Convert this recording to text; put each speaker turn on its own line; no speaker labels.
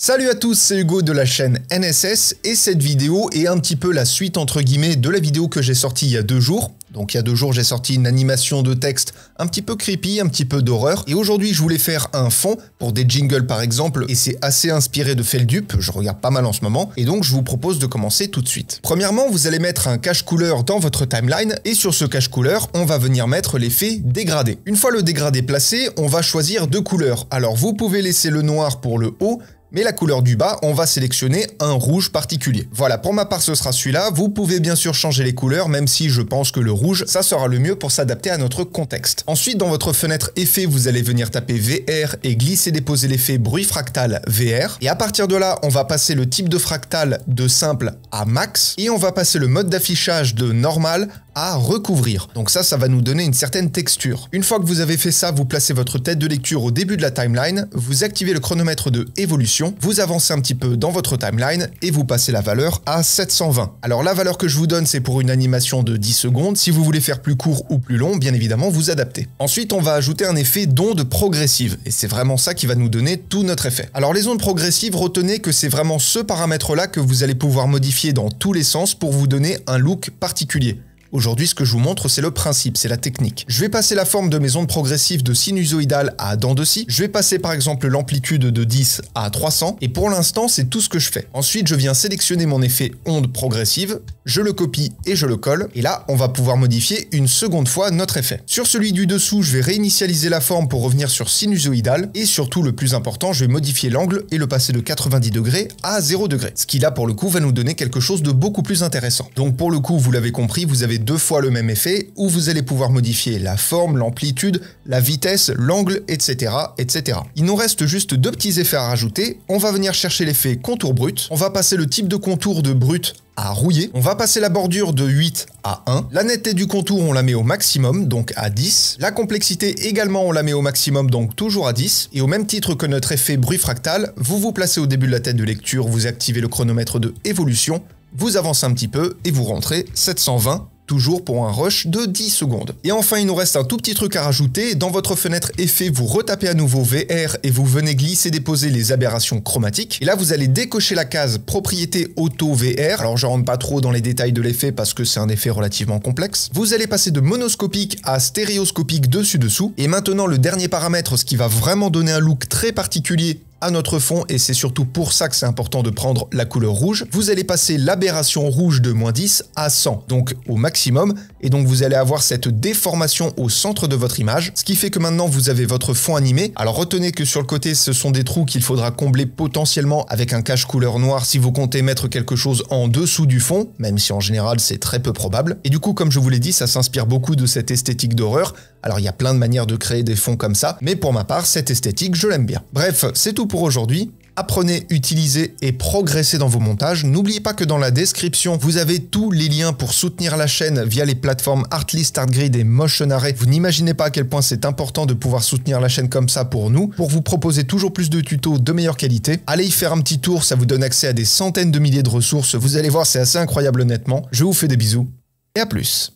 Salut à tous, c'est Hugo de la chaîne NSS et cette vidéo est un petit peu la suite entre guillemets de la vidéo que j'ai sortie il y a 2 jours. Donc il y a 2 jours j'ai sorti une animation de texte un petit peu creepy, un petit peu d'horreur. Et aujourd'hui je voulais faire un fond pour des jingles par exemple et c'est assez inspiré de Feldup, je regarde pas mal en ce moment. Et donc je vous propose de commencer tout de suite. Premièrement vous allez mettre un cache couleur dans votre timeline et sur ce cache couleur on va venir mettre l'effet dégradé. Une fois le dégradé placé, on va choisir 2 couleurs. Alors vous pouvez laisser le noir pour le haut, mais la couleur du bas, on va sélectionner un rouge particulier. Voilà, pour ma part, ce sera celui-là. Vous pouvez bien sûr changer les couleurs, même si je pense que le rouge, ça sera le mieux pour s'adapter à notre contexte. Ensuite, dans votre fenêtre effet, vous allez venir taper VR et glisser-déposer l'effet bruit fractal VR. Et à partir de là, on va passer le type de fractal de simple à max. Et on va passer le mode d'affichage de normal à recouvrir. Donc ça va nous donner une certaine texture. Une fois que vous avez fait ça, vous placez votre tête de lecture au début de la timeline, vous activez le chronomètre de évolution, vous avancez un petit peu dans votre timeline et vous passez la valeur à 720. Alors la valeur que je vous donne, c'est pour une animation de 10 secondes. Si vous voulez faire plus court ou plus long, bien évidemment, vous adaptez. Ensuite, on va ajouter un effet d'onde progressive et c'est vraiment ça qui va nous donner tout notre effet. Alors les ondes progressives, retenez que c'est vraiment ce paramètre-là que vous allez pouvoir modifier dans tous les sens pour vous donner un look particulier. Aujourd'hui, ce que je vous montre, c'est le principe, c'est la technique. Je vais passer la forme de mes ondes progressives de sinusoïdale à dents de scie. Je vais passer par exemple l'amplitude de 10 à 300. Et pour l'instant, c'est tout ce que je fais. Ensuite, je viens sélectionner mon effet onde progressive. Je le copie et je le colle. Et là, on va pouvoir modifier une seconde fois notre effet. Sur celui du dessous, je vais réinitialiser la forme pour revenir sur sinusoïdale. Et surtout, le plus important, je vais modifier l'angle et le passer de 90 degrés à 0 degrés. Ce qui là, pour le coup, va nous donner quelque chose de beaucoup plus intéressant. Donc pour le coup, vous l'avez compris, vous avez 2 fois le même effet où vous allez pouvoir modifier la forme, l'amplitude, la vitesse, l'angle, etc., etc. Il nous reste juste 2 petits effets à rajouter. On va venir chercher l'effet contour brut. On va passer le type de contour de brut à rouillé. On va passer la bordure de 8 à 1. La netteté du contour, on la met au maximum, donc à 10. La complexité également, on la met au maximum, donc toujours à 10. Et au même titre que notre effet bruit fractal, vous vous placez au début de la tête de lecture, vous activez le chronomètre de évolution, vous avancez un petit peu et vous rentrez 720. Toujours pour un rush de 10 secondes. Et enfin, il nous reste un tout petit truc à rajouter. Dans votre fenêtre effet, vous retapez à nouveau VR et vous venez glisser-déposer les aberrations chromatiques. Et là, vous allez décocher la case propriété auto VR. Alors, je rentre pas trop dans les détails de l'effet parce que c'est un effet relativement complexe. Vous allez passer de monoscopique à stéréoscopique dessus-dessous. Et maintenant, le dernier paramètre, ce qui va vraiment donner un look très particulier à notre fond, et c'est surtout pour ça que c'est important de prendre la couleur rouge, vous allez passer l'aberration rouge de -10 à 100, donc au maximum, et donc vous allez avoir cette déformation au centre de votre image, ce qui fait que maintenant vous avez votre fond animé. Alors retenez que sur le côté, ce sont des trous qu'il faudra combler potentiellement avec un cache couleur noir si vous comptez mettre quelque chose en dessous du fond, même si en général c'est très peu probable. Et du coup, comme je vous l'ai dit, ça s'inspire beaucoup de cette esthétique d'horreur. Alors il y a plein de manières de créer des fonds comme ça, mais pour ma part, cette esthétique, je l'aime bien. Bref, c'est tout pour aujourd'hui. Apprenez, utilisez et progressez dans vos montages. N'oubliez pas que dans la description, vous avez tous les liens pour soutenir la chaîne via les plateformes Artlist, Artgrid et Motion Array. Vous n'imaginez pas à quel point c'est important de pouvoir soutenir la chaîne comme ça pour nous, pour vous proposer toujours plus de tutos de meilleure qualité. Allez y faire un petit tour, ça vous donne accès à des centaines de milliers de ressources. Vous allez voir, c'est assez incroyable honnêtement. Je vous fais des bisous et à plus.